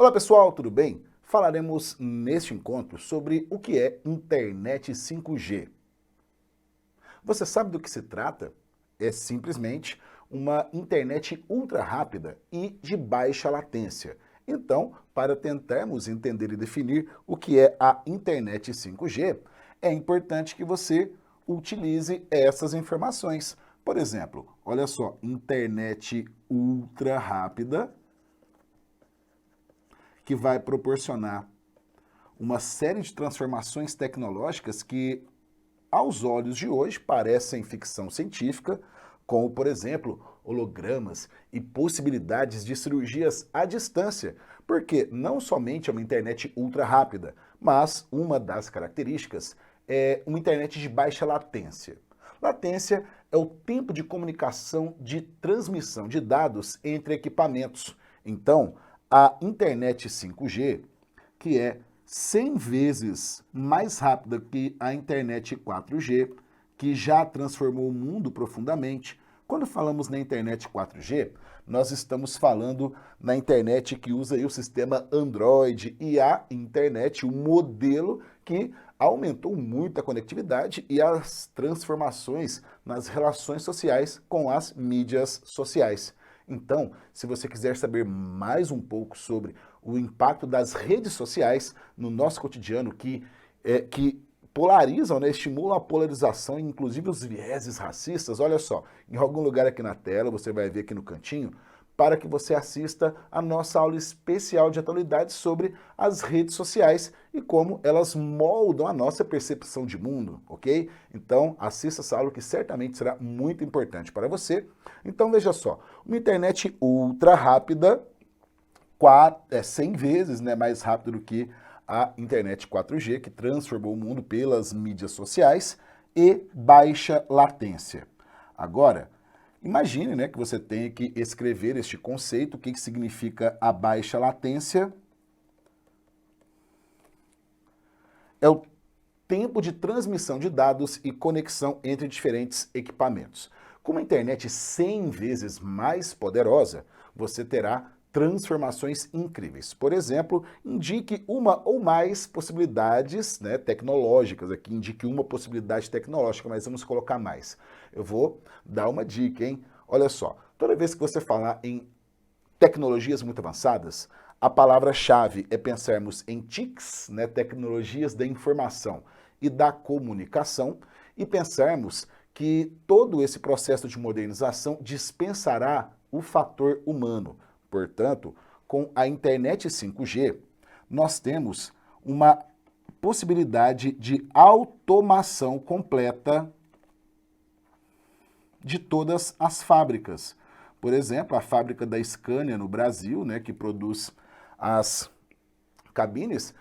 Olá pessoal, tudo bem? Falaremos neste encontro sobre o que é internet 5G. Você sabe do que se trata? É simplesmente uma internet ultra rápida e de baixa latência. Então, para tentarmos entender e definir o que é a internet 5G, é importante que você utilize essas informações. Por exemplo, olha só, internet ultra rápida, que vai proporcionar uma série de transformações tecnológicas que, aos olhos de hoje, parecem ficção científica, como, por exemplo, hologramas e possibilidades de cirurgias à distância, porque não somente é uma internet ultra rápida, mas uma das características é uma internet de baixa latência. Latência é o tempo de comunicação de transmissão de dados entre equipamentos. Então, a internet 5G, que é 100 vezes mais rápida que a internet 4G, que já transformou o mundo profundamente. Quando falamos na internet 4G, nós estamos falando na internet que usa o sistema Android e a internet, o modelo que aumentou muito a conectividade e as transformações nas relações sociais com as mídias sociais. Então, se você quiser saber mais um pouco sobre o impacto das redes sociais no nosso cotidiano, que polarizam, né, estimulam a polarização, inclusive os vieses racistas, olha só, em algum lugar aqui na tela, você vai ver aqui no cantinho, para que você assista a nossa aula especial de atualidades sobre as redes sociais e como elas moldam a nossa percepção de mundo, ok? Então, assista essa aula que certamente será muito importante para você. Então, veja só, uma internet ultra rápida, 100 vezes, né, mais rápido do que a internet 4G, que transformou o mundo pelas mídias sociais, e baixa latência. Agora, imagine, né, que você tenha que escrever este conceito, o que significa a baixa latência. É o tempo de transmissão de dados e conexão entre diferentes equipamentos. Com uma internet 100 vezes mais poderosa, você terá transformações incríveis. Por exemplo, indique uma ou mais possibilidades, né, tecnológicas. Aqui indique uma possibilidade tecnológica, mas vamos colocar mais. Eu vou dar uma dica, hein? Olha só, toda vez que você falar em tecnologias muito avançadas, a palavra-chave é pensarmos em TICs, né, tecnologias da informação e da comunicação, e pensarmos que todo esse processo de modernização dispensará o fator humano. Portanto, com a internet 5G, nós temos uma possibilidade de automação completa de todas as fábricas. Por exemplo, a fábrica da Scania no Brasil, né, que produz as cabines,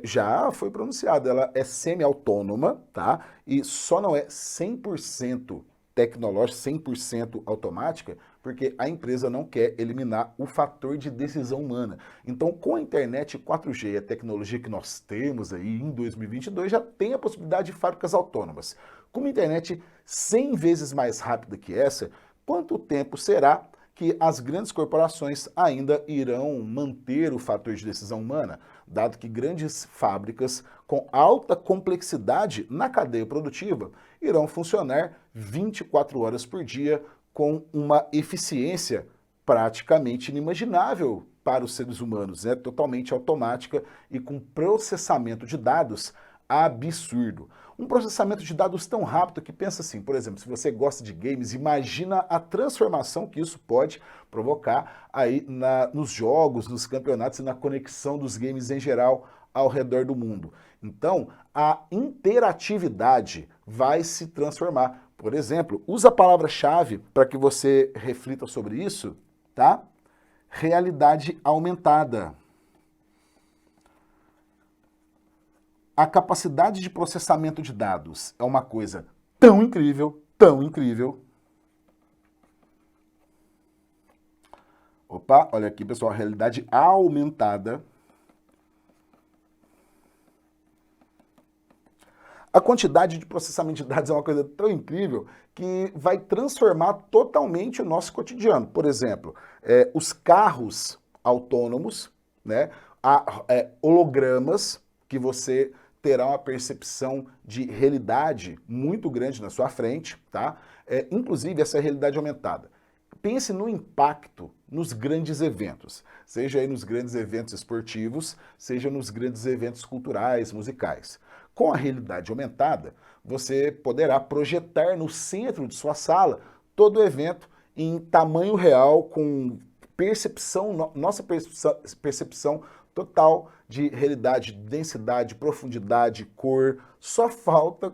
já foi pronunciada, ela é semi-autônoma, tá? E só não é 100% tecnológica, 100% automática, porque a empresa não quer eliminar o fator de decisão humana. Então, com a internet 4G e a tecnologia que nós temos aí em 2022, já tem a possibilidade de fábricas autônomas. Com uma internet 100 vezes mais rápida que essa, quanto tempo será que as grandes corporações ainda irão manter o fator de decisão humana, dado que grandes fábricas com alta complexidade na cadeia produtiva irão funcionar 24 horas por dia com uma eficiência praticamente inimaginável para os seres humanos, né? Totalmente automática e com processamento de dados absurdo. Um processamento de dados tão rápido que pensa assim, por exemplo, se você gosta de games, imagina a transformação que isso pode provocar aí nos jogos, nos campeonatos e na conexão dos games em geral ao redor do mundo. Então, a interatividade vai se transformar. Por exemplo, usa a palavra-chave para que você reflita sobre isso, tá? Realidade aumentada. A capacidade de processamento de dados é uma coisa tão incrível, tão incrível. Opa, olha aqui, pessoal, realidade aumentada. A quantidade de processamento de dados é uma coisa tão incrível que vai transformar totalmente o nosso cotidiano. Por exemplo, os carros autônomos, né? Há hologramas que você terá uma percepção de realidade muito grande na sua frente, tá? Inclusive essa realidade aumentada. Pense no impacto nos grandes eventos, seja aí nos grandes eventos esportivos, seja nos grandes eventos culturais, musicais. Com a realidade aumentada, você poderá projetar no centro de sua sala todo o evento em tamanho real, com percepção, nossa percepção total de realidade, densidade, profundidade, cor. Só falta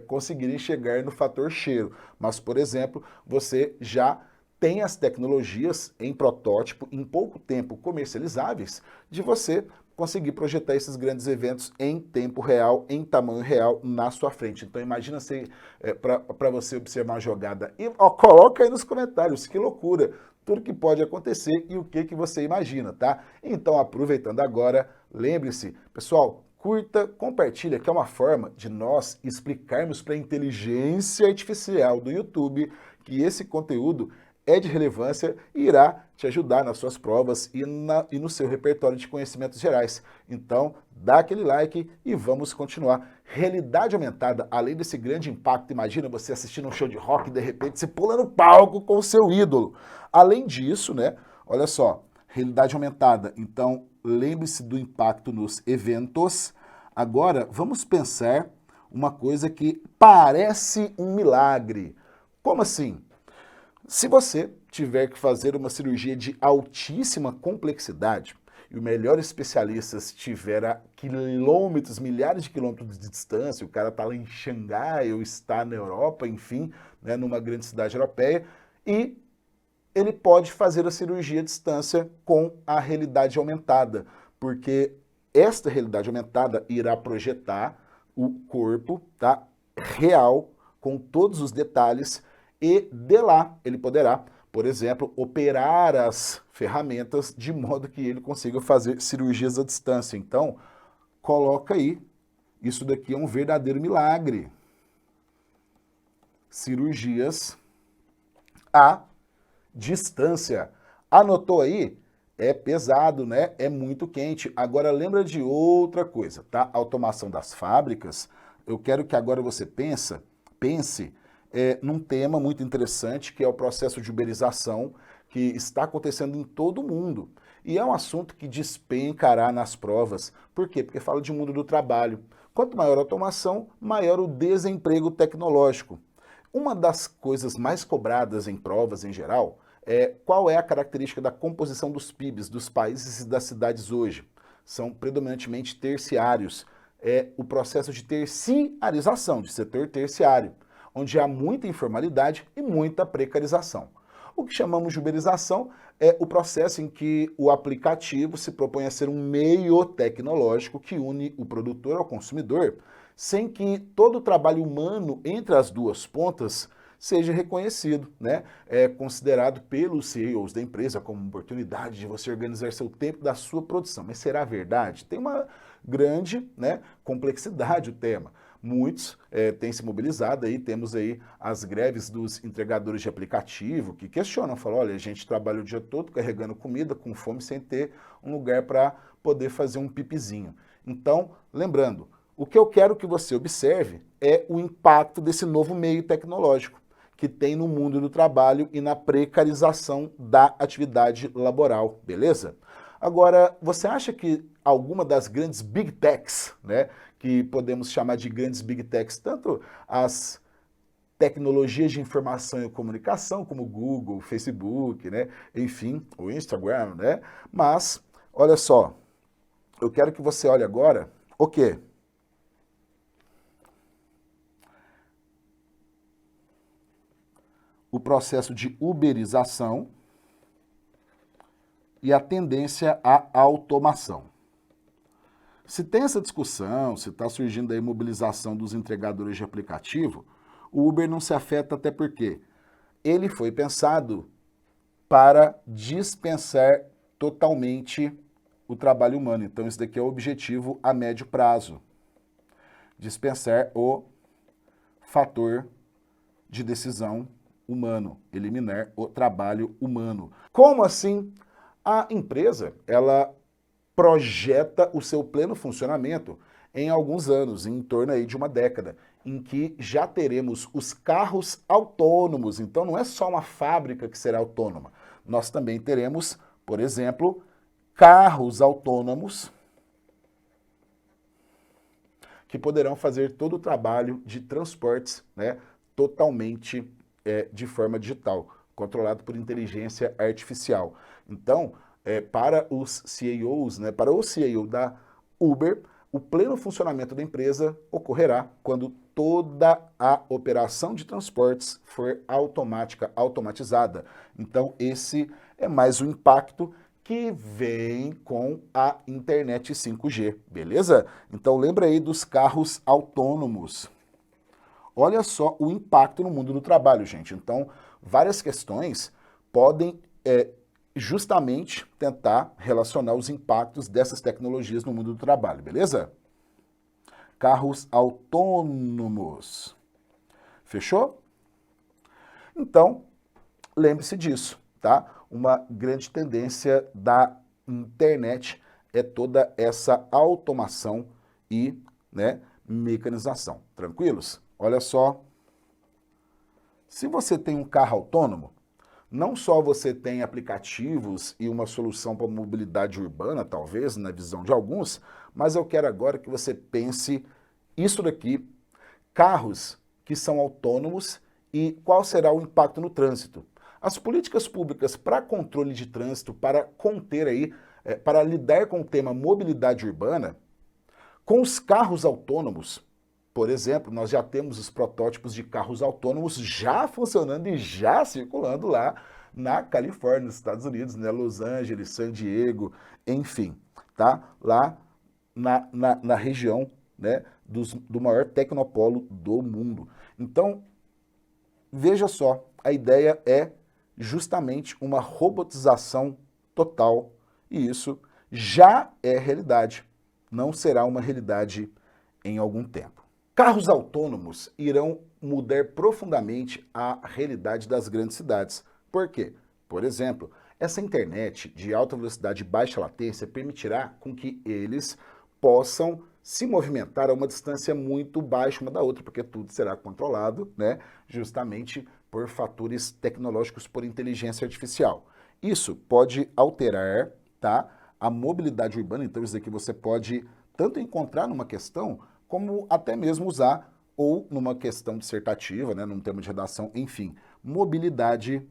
conseguir chegar no fator cheiro. Mas, por exemplo, você já tem as tecnologias em protótipo, em pouco tempo comercializáveis, de você conseguir projetar esses grandes eventos em tempo real, em tamanho real, na sua frente. Então imagina para você observar uma jogada. E coloca aí nos comentários, que loucura, tudo que pode acontecer e o que você imagina, tá? Então, aproveitando agora, lembre-se, pessoal, curta, compartilha, que é uma forma de nós explicarmos para a inteligência artificial do YouTube que esse conteúdo é de relevância e irá te ajudar nas suas provas e no seu repertório de conhecimentos gerais. Então, dá aquele like e vamos continuar. Realidade aumentada, além desse grande impacto, imagina você assistindo um show de rock e de repente você pula no palco com o seu ídolo. Além disso, né, olha só, realidade aumentada, então lembre-se do impacto nos eventos. Agora, vamos pensar uma coisa que parece um milagre. Como assim? Se você tiver que fazer uma cirurgia de altíssima complexidade e o melhor especialista estiver a quilômetros, milhares de quilômetros de distância, o cara está lá em Xangai ou está na Europa, enfim, né, numa grande cidade europeia, e ele pode fazer a cirurgia à distância com a realidade aumentada, porque esta realidade aumentada irá projetar o corpo, tá, real, com todos os detalhes, e de lá ele poderá, por exemplo, operar as ferramentas de modo que ele consiga fazer cirurgias à distância. Então, coloca aí, isso daqui é um verdadeiro milagre. Cirurgias à distância. Anotou aí? É pesado, né? É muito quente. Agora lembra de outra coisa, tá? Automação das fábricas. Eu quero que agora você pense num tema muito interessante, que é o processo de uberização, que está acontecendo em todo o mundo. E é um assunto que despencará nas provas. Por quê? Porque fala de mundo do trabalho. Quanto maior a automação, maior o desemprego tecnológico. Uma das coisas mais cobradas em provas em geral é qual é a característica da composição dos PIBs dos países e das cidades hoje. São predominantemente terciários. É o processo de terciarização, de setor terciário, onde há muita informalidade e muita precarização. O que chamamos de uberização é o processo em que o aplicativo se propõe a ser um meio tecnológico que une o produtor ao consumidor, sem que todo o trabalho humano entre as duas pontas seja reconhecido, né? É considerado pelos CEOs da empresa como uma oportunidade de você organizar seu tempo da sua produção. Mas será verdade? Tem uma grande, né, complexidade o tema. Muitos têm se mobilizado aí, temos aí as greves dos entregadores de aplicativo que questionam, falam, olha, a gente trabalha o dia todo carregando comida, com fome, sem ter um lugar para poder fazer um pipizinho. Então, lembrando, o que eu quero que você observe é o impacto desse novo meio tecnológico que tem no mundo do trabalho e na precarização da atividade laboral, beleza? Agora, você acha que alguma das grandes big techs, né, que podemos chamar de grandes big techs, tanto as tecnologias de informação e comunicação, como Google, Facebook, né, enfim, o Instagram, né, mas, olha só, eu quero que você olhe agora, o quê? O processo de uberização e a tendência à automação. Se tem essa discussão, se está surgindo a imobilização dos entregadores de aplicativo, o Uber não se afeta até porque ele foi pensado para dispensar totalmente o trabalho humano. Então, esse daqui é o objetivo a médio prazo. Dispensar o fator de decisão humano, eliminar o trabalho humano. Como assim? A empresa, ela projeta o seu pleno funcionamento em alguns anos, em torno aí de uma década, em que já teremos os carros autônomos. Então não é só uma fábrica que será autônoma, nós também teremos, por exemplo, carros autônomos que poderão fazer todo o trabalho de transportes, né, totalmente de forma digital, controlado por inteligência artificial. Então, para os CEOs, né, para o CEO da Uber, o pleno funcionamento da empresa ocorrerá quando toda a operação de transportes for automatizada. Então, esse é mais um impacto que vem com a internet 5G, beleza? Então lembra aí dos carros autônomos. Olha só o impacto no mundo do trabalho, gente. Então, várias questões podem justamente tentar relacionar os impactos dessas tecnologias no mundo do trabalho, beleza? Carros autônomos. Fechou? Então, lembre-se disso, tá? Uma grande tendência da internet é toda essa automação e, né, mecanização. Tranquilos? Olha só, se você tem um carro autônomo, não só você tem aplicativos e uma solução para mobilidade urbana, talvez, na visão de alguns, mas eu quero agora que você pense isso daqui, carros que são autônomos e qual será o impacto no trânsito. As políticas públicas para controle de trânsito, para conter aí, para lidar com o tema mobilidade urbana, com os carros autônomos, por exemplo, nós já temos os protótipos de carros autônomos já funcionando e já circulando lá na Califórnia, nos Estados Unidos, né? Los Angeles, San Diego, enfim, tá? Lá na região, né, do maior tecnopolo do mundo. Então, veja só, a ideia é justamente uma robotização total e isso já é realidade, não será uma realidade em algum tempo. Carros autônomos irão mudar profundamente a realidade das grandes cidades. Por quê? Por exemplo, essa internet de alta velocidade e baixa latência permitirá com que eles possam se movimentar a uma distância muito baixa uma da outra, porque tudo será controlado, né, justamente por fatores tecnológicos por inteligência artificial. Isso pode alterar, tá, a mobilidade urbana, então isso aqui você pode tanto encontrar numa questão, como até mesmo usar ou numa questão dissertativa, né, num tema de redação, enfim, mobilidade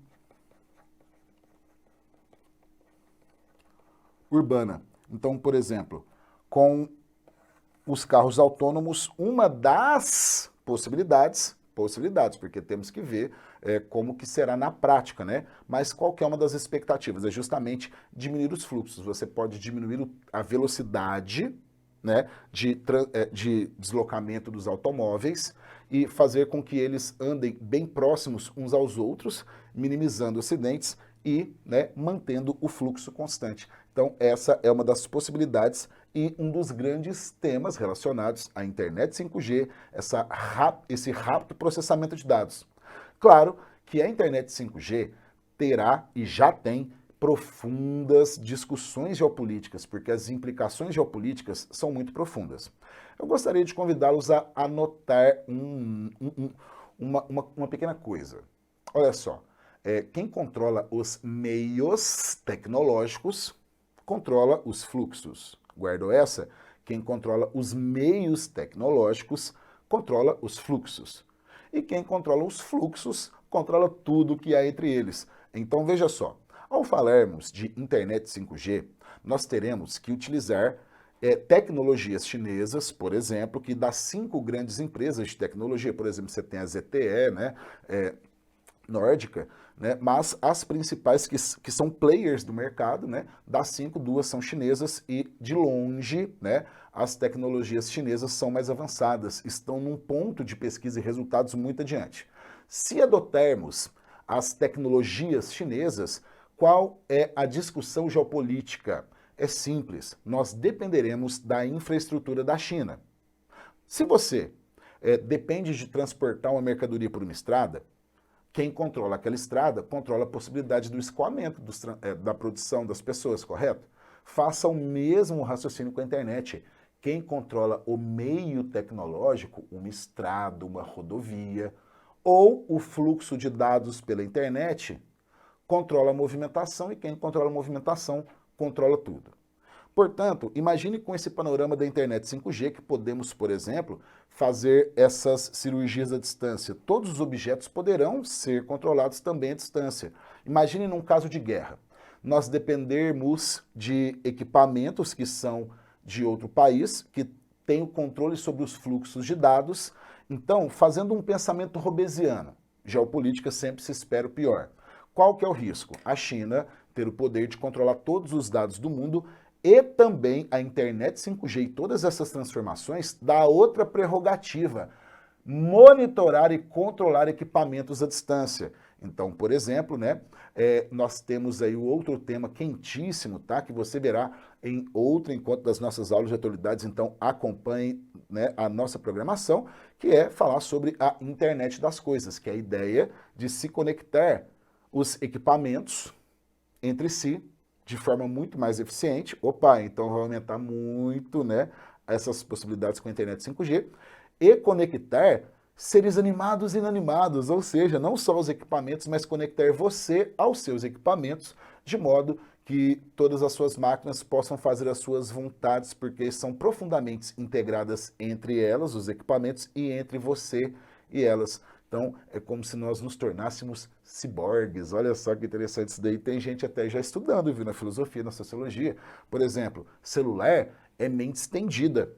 urbana. Então, por exemplo, com os carros autônomos, uma das possibilidades, porque temos que ver como que será na prática, né? Mas qual que é uma das expectativas? É justamente diminuir os fluxos. Você pode diminuir a velocidade, né, de deslocamento dos automóveis e fazer com que eles andem bem próximos uns aos outros, minimizando acidentes e, né, mantendo o fluxo constante. Então, essa é uma das possibilidades e um dos grandes temas relacionados à internet 5G, esse rápido processamento de dados. Claro que a internet 5G terá e já tem profundas discussões geopolíticas, porque as implicações geopolíticas são muito profundas. Eu gostaria de convidá-los a anotar uma pequena coisa. Olha só, quem controla os meios tecnológicos controla os fluxos. Guardou essa? Quem controla os meios tecnológicos controla os fluxos. E quem controla os fluxos controla tudo que há entre eles. Então veja só, ao falarmos de internet 5G, nós teremos que utilizar tecnologias chinesas, por exemplo, que das 5 grandes empresas de tecnologia, por exemplo, você tem a ZTE, né, nórdica, né, mas as principais que são players do mercado, né, das 5, 2 são chinesas e, de longe, né, as tecnologias chinesas são mais avançadas, estão num ponto de pesquisa e resultados muito adiante. Se adotarmos as tecnologias chinesas, qual é a discussão geopolítica? É simples, nós dependeremos da infraestrutura da China. Se você depende de transportar uma mercadoria por uma estrada, quem controla aquela estrada controla a possibilidade do escoamento da produção das pessoas, correto? faça o mesmo raciocínio com a internet. Quem controla o meio tecnológico, uma estrada, uma rodovia, ou o fluxo de dados pela internet, controla a movimentação, e quem controla a movimentação controla tudo. Portanto, imagine com esse panorama da internet 5G que podemos, por exemplo, fazer essas cirurgias à distância. Todos os objetos poderão ser controlados também à distância. Imagine num caso de guerra, nós dependermos de equipamentos que são de outro país, que tem o controle sobre os fluxos de dados. Então, fazendo um pensamento robesiano, geopolítica sempre se espera o pior. Qual que é o risco? A China ter o poder de controlar todos os dados do mundo, e também a internet 5G e todas essas transformações dá outra prerrogativa: monitorar e controlar equipamentos à distância. Então, por exemplo, né, nós temos aí o outro tema quentíssimo, tá, que você verá em outro encontro das nossas aulas de atualidades. Então acompanhe, né, a nossa programação, que é falar sobre a internet das coisas, que é a ideia de se conectar os equipamentos entre si de forma muito mais eficiente. Opa, então vai aumentar muito, né, essas possibilidades com a internet 5G, e conectar seres animados e inanimados, ou seja, não só os equipamentos, mas conectar você aos seus equipamentos, de modo que todas as suas máquinas possam fazer as suas vontades, porque são profundamente integradas entre elas, os equipamentos, e entre você e elas. Então, é como se nós nos tornássemos ciborgues. Olha só que interessante isso daí. Tem gente até já estudando, viu, na filosofia, na sociologia. Por exemplo, celular é mente estendida.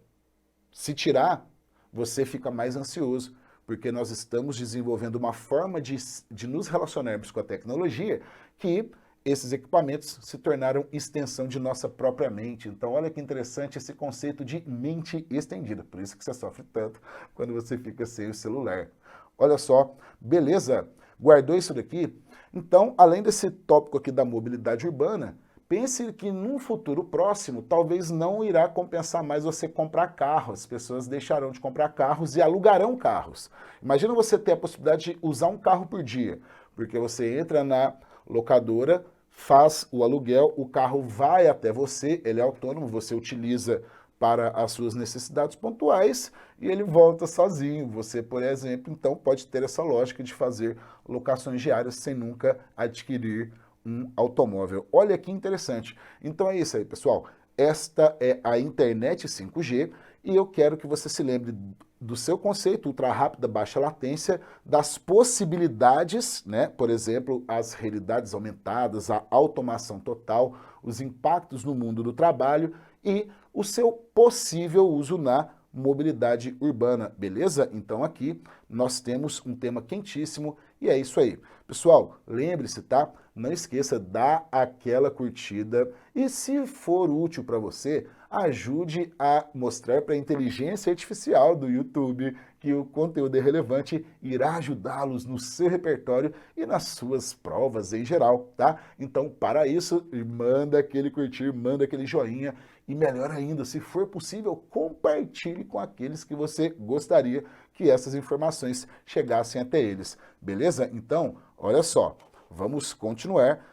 Se tirar, você fica mais ansioso, porque nós estamos desenvolvendo uma forma de nos relacionarmos com a tecnologia que esses equipamentos se tornaram extensão de nossa própria mente. Então, olha que interessante esse conceito de mente estendida. Por isso que você sofre tanto quando você fica sem o celular. Olha só, beleza? Guardou isso daqui? Então, além desse tópico aqui da mobilidade urbana, pense que num futuro próximo, talvez não irá compensar mais você comprar carro. As pessoas deixarão de comprar carros e alugarão carros. Imagina você ter a possibilidade de usar um carro por dia, porque você entra na locadora, faz o aluguel, o carro vai até você, ele é autônomo, você utiliza para as suas necessidades pontuais e ele volta sozinho. Você, por exemplo, então pode ter essa lógica de fazer locações diárias sem nunca adquirir um automóvel. Olha que interessante. Então é isso aí, pessoal. Esta é a internet 5G e eu quero que você se lembre do seu conceito ultra rápida, baixa latência, das possibilidades, né? Por exemplo, as realidades aumentadas, a automação total, os impactos no mundo do trabalho e o seu possível uso na mobilidade urbana, beleza? Então aqui nós temos um tema quentíssimo e é isso aí. Pessoal, lembre-se, tá? Não esqueça, dá aquela curtida e se for útil para você, ajude a mostrar para a inteligência artificial do YouTube que o conteúdo é relevante, irá ajudá-los no seu repertório e nas suas provas em geral, tá? Então, para isso, manda aquele curtir, manda aquele joinha e melhor ainda, se for possível, compartilhe com aqueles que você gostaria que essas informações chegassem até eles, beleza? Então, olha só, vamos continuar.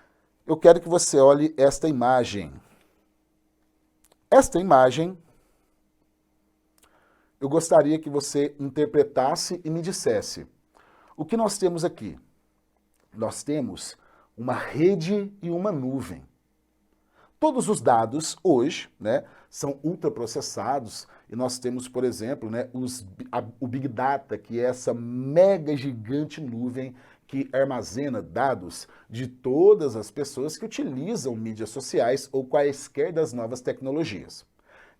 Eu quero que você olhe esta imagem. Esta imagem, eu gostaria que você interpretasse e me dissesse. O que nós temos aqui? Nós temos uma rede e uma nuvem. Todos os dados hoje, né, são ultraprocessados e nós temos, por exemplo, né, o Big Data, que é essa mega gigante nuvem que armazena dados de todas as pessoas que utilizam mídias sociais ou quaisquer das novas tecnologias.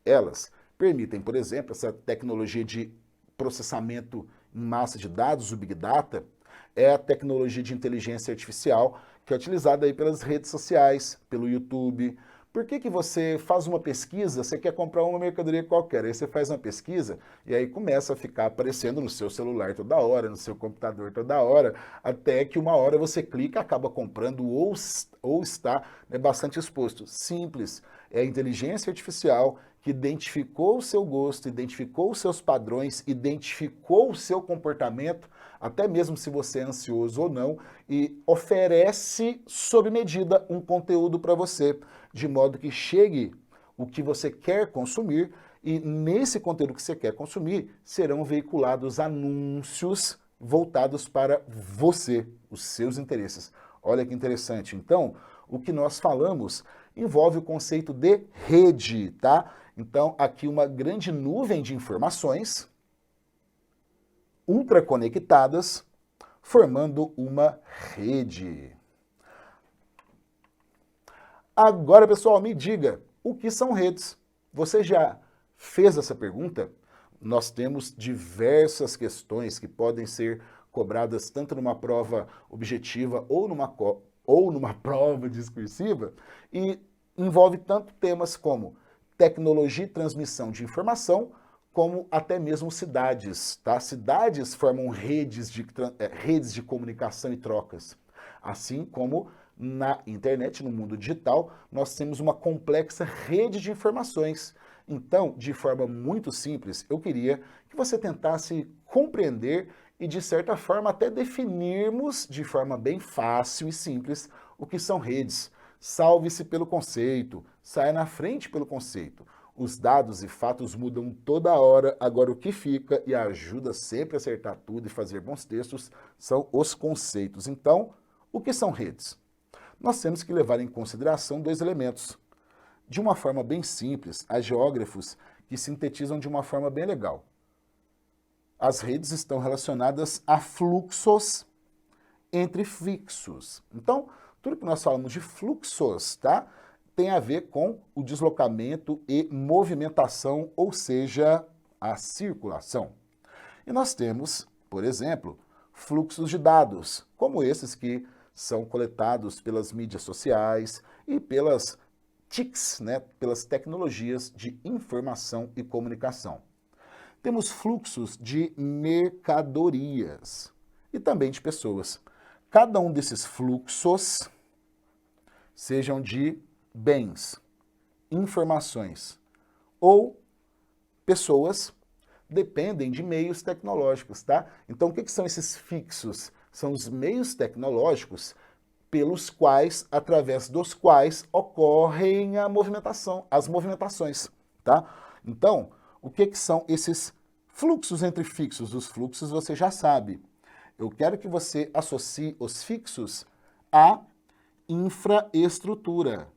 Elas permitem, por exemplo, essa tecnologia de processamento em massa de dados, o Big Data, é a tecnologia de inteligência artificial que é utilizada aí pelas redes sociais, pelo YouTube. Por que você faz uma pesquisa, você quer comprar uma mercadoria qualquer, aí você faz uma pesquisa e aí começa a ficar aparecendo no seu celular toda hora, no seu computador toda hora, até que uma hora você clica, acaba comprando ou está, né, bastante exposto. Simples, é a inteligência artificial que identificou o seu gosto, identificou os seus padrões, identificou o seu comportamento, até mesmo se você é ansioso ou não, e oferece sob medida um conteúdo para você, de modo que chegue o que você quer consumir e nesse conteúdo que você quer consumir serão veiculados anúncios voltados para você, os seus interesses. Olha que interessante. Então, o que nós falamos envolve o conceito de rede, tá? Então, aqui uma grande nuvem de informações ultraconectadas, formando uma rede. Agora, pessoal, me diga, o que são redes? Você já fez essa pergunta? Nós temos diversas questões que podem ser cobradas tanto numa prova objetiva ou numa prova discursiva e envolve tanto temas como tecnologia e transmissão de informação, como até mesmo cidades, tá? Cidades formam redes de comunicação e trocas, assim como na internet, no mundo digital, nós temos uma complexa rede de informações. Então, de forma muito simples, eu queria que você tentasse compreender e, de certa forma, até definirmos de forma bem fácil e simples o que são redes. Salve-se pelo conceito, saia na frente pelo conceito. Os dados e fatos mudam toda hora, agora o que fica e ajuda sempre a acertar tudo e fazer bons textos são os conceitos. Então, o que são redes? Nós temos que levar em consideração dois elementos. De uma forma bem simples, há geógrafos que sintetizam de uma forma bem legal. As redes estão relacionadas a fluxos entre fixos. Então, tudo que nós falamos de fluxos, tá? Tem a ver com o deslocamento e movimentação, ou seja, a circulação. E nós temos, por exemplo, fluxos de dados, como esses que são coletados pelas mídias sociais e pelas TICs, né, pelas tecnologias de informação e comunicação. Temos fluxos de mercadorias e também de pessoas. Cada um desses fluxos, sejam de bens, informações ou pessoas, dependem de meios tecnológicos, tá? Então, o que são esses fixos? São os meios tecnológicos pelos quais, através dos quais, ocorrem as movimentações, tá? Então, o que são esses fluxos entre fixos? Os fluxos você já sabe. Eu quero que você associe os fixos à infraestrutura.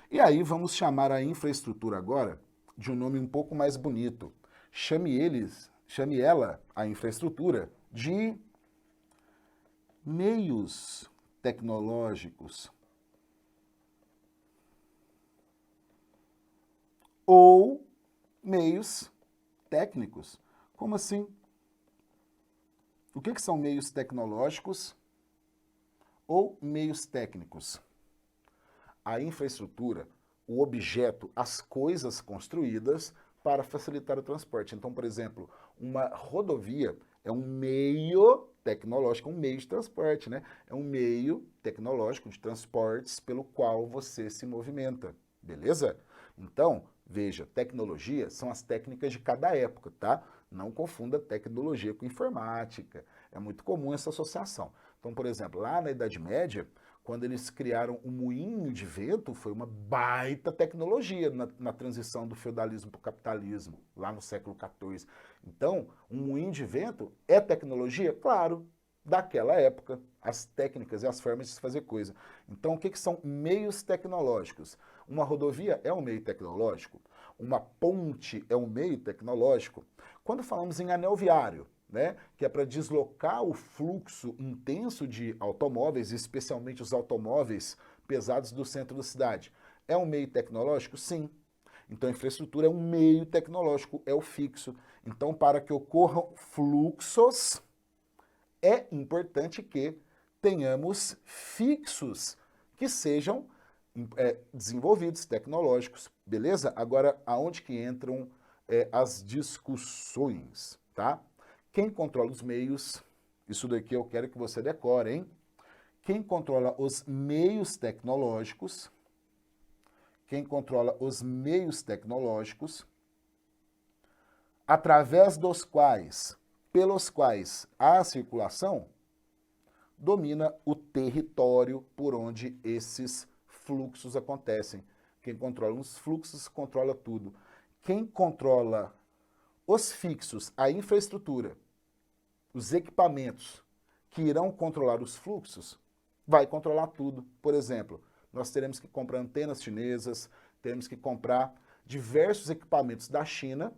E aí vamos chamar a infraestrutura agora de um nome um pouco mais bonito. Chame ela, a infraestrutura, de meios tecnológicos ou meios técnicos. Como assim? O que são meios tecnológicos ou meios técnicos? A infraestrutura, o objeto, as coisas construídas para facilitar o transporte. Então, por exemplo, uma rodovia é um meio tecnológico, um meio de transporte, né? É um meio tecnológico de transportes pelo qual você se movimenta, beleza? Então, veja, tecnologia são as técnicas de cada época, tá? Não confunda tecnologia com informática. É muito comum essa associação. Então, por exemplo, lá na Idade Média, quando eles criaram o moinho de vento, foi uma baita tecnologia na transição do feudalismo para o capitalismo, lá no século XIV. Então, um moinho de vento é tecnologia? Claro, daquela época, as técnicas e as formas de se fazer coisa. Então, o que são meios tecnológicos? Uma rodovia é um meio tecnológico? Uma ponte é um meio tecnológico? Quando falamos em anel viário, né, que é para deslocar o fluxo intenso de automóveis, especialmente os automóveis pesados do centro da cidade. É um meio tecnológico? Sim. Então, a infraestrutura é um meio tecnológico, é o fixo. Então, para que ocorram fluxos, é importante que tenhamos fixos que sejam desenvolvidos, tecnológicos, beleza? Agora, aonde que entram as discussões, tá? Quem controla os meios, isso daqui eu quero que você decore, hein? Quem controla os meios tecnológicos, através dos quais pelos quais há circulação domina o território por onde esses fluxos acontecem. Quem controla os fluxos controla tudo. Quem controla os fixos, a infraestrutura, os equipamentos que irão controlar os fluxos, vai controlar tudo. Por exemplo, nós teremos que comprar antenas chinesas, teremos que comprar diversos equipamentos da China,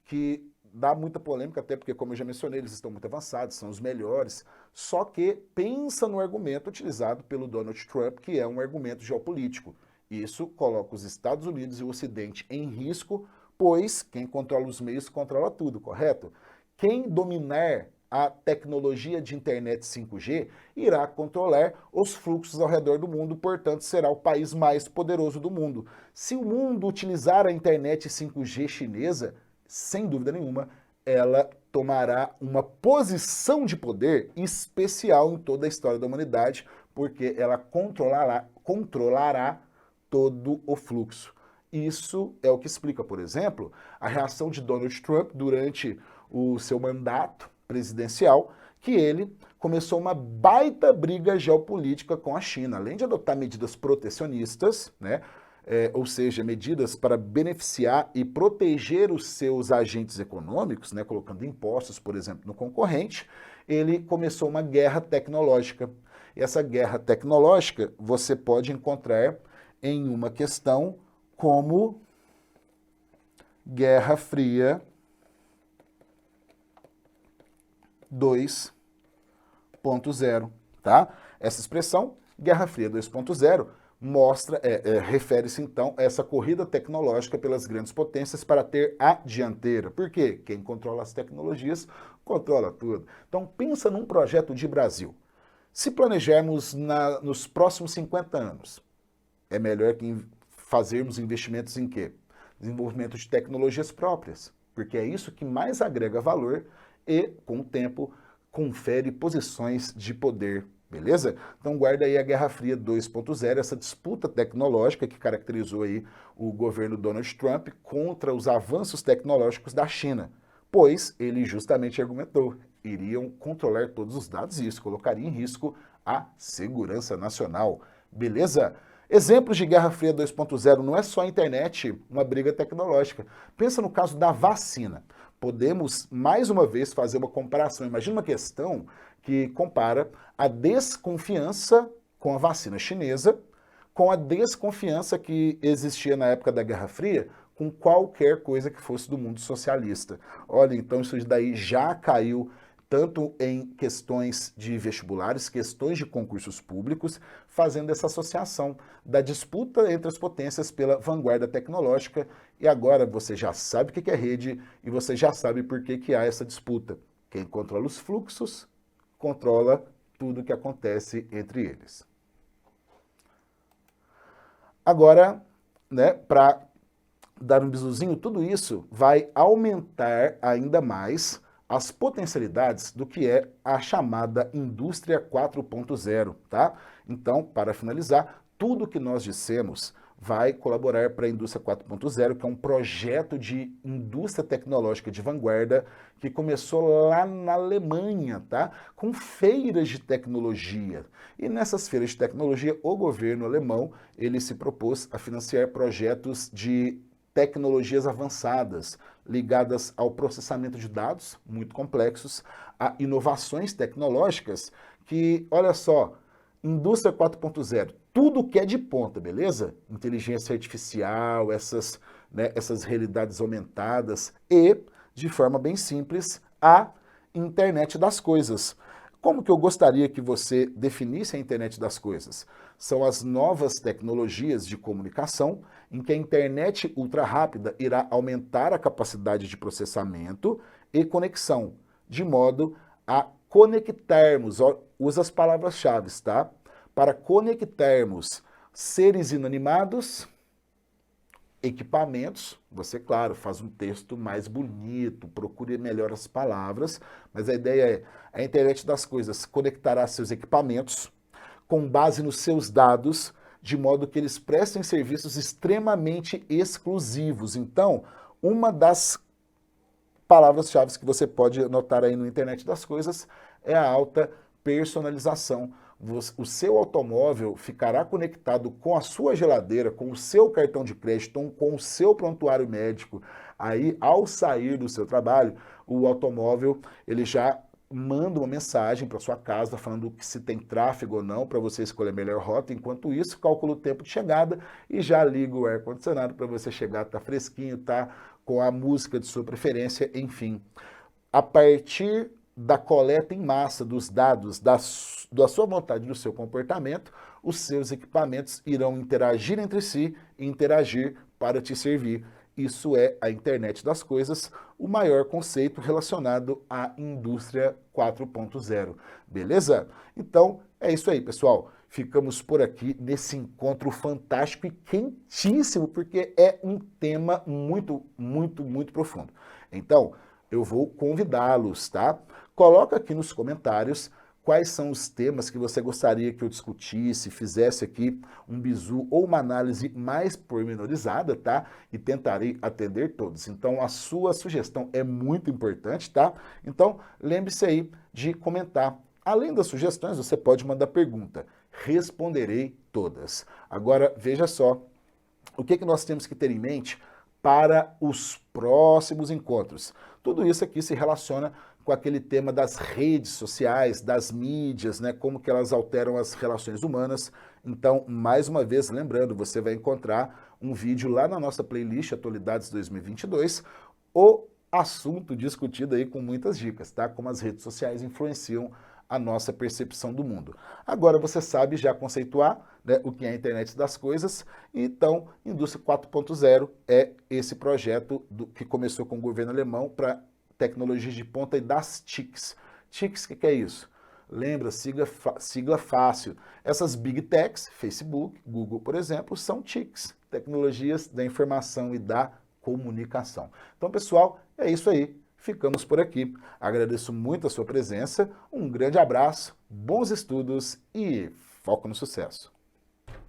que dá muita polêmica, até porque, como eu já mencionei, eles estão muito avançados, são os melhores, só que pensa no argumento utilizado pelo Donald Trump, que é um argumento geopolítico. Isso coloca os Estados Unidos e o Ocidente em risco, pois quem controla os meios controla tudo, correto? Quem dominar a tecnologia de internet 5G irá controlar os fluxos ao redor do mundo, portanto será o país mais poderoso do mundo. Se o mundo utilizar a internet 5G chinesa, sem dúvida nenhuma, ela tomará uma posição de poder especial em toda a história da humanidade, porque ela controlará todo o fluxo. Isso é o que explica, por exemplo, a reação de Donald Trump durante o seu mandato presidencial, que ele começou uma baita briga geopolítica com a China. Além de adotar medidas protecionistas, né, ou seja, medidas para beneficiar e proteger os seus agentes econômicos, né, colocando impostos, por exemplo, no concorrente, ele começou uma guerra tecnológica. E essa guerra tecnológica você pode encontrar em uma questão como Guerra Fria 2.0, tá? Essa expressão, Guerra Fria 2.0, mostra, refere-se então a essa corrida tecnológica pelas grandes potências para ter a dianteira. Por quê? Quem controla as tecnologias controla tudo. Então pensa num projeto de Brasil. Se planejarmos nos próximos 50 anos, é melhor que fazermos investimentos em quê? Desenvolvimento de tecnologias próprias, porque é isso que mais agrega valor e, com o tempo, confere posições de poder, beleza? Então guarda aí a Guerra Fria 2.0, essa disputa tecnológica que caracterizou aí o governo Donald Trump contra os avanços tecnológicos da China, pois ele justamente argumentou, iriam controlar todos os dados e isso colocaria em risco a segurança nacional, beleza? Exemplos de Guerra Fria 2.0 não é só a internet, uma briga tecnológica. Pensa no caso da vacina. Podemos, mais uma vez, fazer uma comparação. Imagina uma questão que compara a desconfiança com a vacina chinesa com a desconfiança que existia na época da Guerra Fria com qualquer coisa que fosse do mundo socialista. Olha, então isso daí já caiu tanto em questões de vestibulares, questões de concursos públicos, fazendo essa associação da disputa entre as potências pela vanguarda tecnológica. E agora você já sabe o que é rede e você já sabe por que há essa disputa. Quem controla os fluxos, controla tudo o que acontece entre eles. Agora, né, para dar um bisuzinho, tudo isso vai aumentar ainda mais as potencialidades do que é a chamada indústria 4.0, tá? Então, para finalizar, tudo que nós dissemos vai colaborar para a indústria 4.0, que é um projeto de indústria tecnológica de vanguarda que começou lá na Alemanha, tá? Com feiras de tecnologia. E nessas feiras de tecnologia, o governo alemão, ele se propôs a financiar projetos de tecnologias avançadas, ligadas ao processamento de dados, muito complexos, a inovações tecnológicas que, olha só, indústria 4.0, tudo que é de ponta, beleza? Inteligência artificial, essas realidades aumentadas e, de forma bem simples, a internet das coisas. Como que eu gostaria que você definisse a internet das coisas? São as novas tecnologias de comunicação em que a internet ultra rápida irá aumentar a capacidade de processamento e conexão, de modo a conectarmos, ó, usa as palavras-chave, tá? Para conectarmos seres inanimados, equipamentos, você, claro, faz um texto mais bonito, procure melhor as palavras, mas a ideia é, a internet das coisas conectará seus equipamentos com base nos seus dados, de modo que eles prestem serviços extremamente exclusivos. Então, uma das palavras-chave que você pode anotar aí no Internet das Coisas é a alta personalização. O seu automóvel ficará conectado com a sua geladeira, com o seu cartão de crédito, com o seu prontuário médico. Aí, ao sair do seu trabalho, o automóvel ele já manda uma mensagem para sua casa falando que se tem tráfego ou não, para você escolher a melhor rota. Enquanto isso, calcula o tempo de chegada e já liga o ar-condicionado para você chegar, tá fresquinho, tá com a música de sua preferência, enfim. A partir da coleta em massa dos dados da sua vontade e do seu comportamento, os seus equipamentos irão interagir entre si e interagir para te servir. Isso é a internet das coisas, o maior conceito relacionado à indústria 4.0. Beleza? Então, é isso aí, pessoal. Ficamos por aqui nesse encontro fantástico e quentíssimo, porque é um tema muito, muito, muito profundo. Então, eu vou convidá-los, tá? Coloca aqui nos comentários quais são os temas que você gostaria que eu discutisse, fizesse aqui um bizu ou uma análise mais pormenorizada, tá? E tentarei atender todos. Então, a sua sugestão é muito importante, tá? Então, lembre-se aí de comentar. Além das sugestões, você pode mandar pergunta. Responderei todas. Agora, veja só, o que nós temos que ter em mente para os próximos encontros? Tudo isso aqui se relaciona com aquele tema das redes sociais, das mídias, né, como que elas alteram as relações humanas. Então, mais uma vez, lembrando, você vai encontrar um vídeo lá na nossa playlist Atualidades 2022, o assunto discutido aí com muitas dicas, tá? Como as redes sociais influenciam a nossa percepção do mundo. Agora você sabe já conceituar, né, o que é a internet das coisas. Então, Indústria 4.0 é esse projeto que começou com o governo alemão para tecnologias de ponta e das TICs. TICs, o que é isso? Lembra, sigla fácil. Essas Big Techs, Facebook, Google, por exemplo, são TICs, tecnologias da informação e da comunicação. Então, pessoal, é isso aí. Ficamos por aqui. Agradeço muito a sua presença, um grande abraço, bons estudos e foco no sucesso.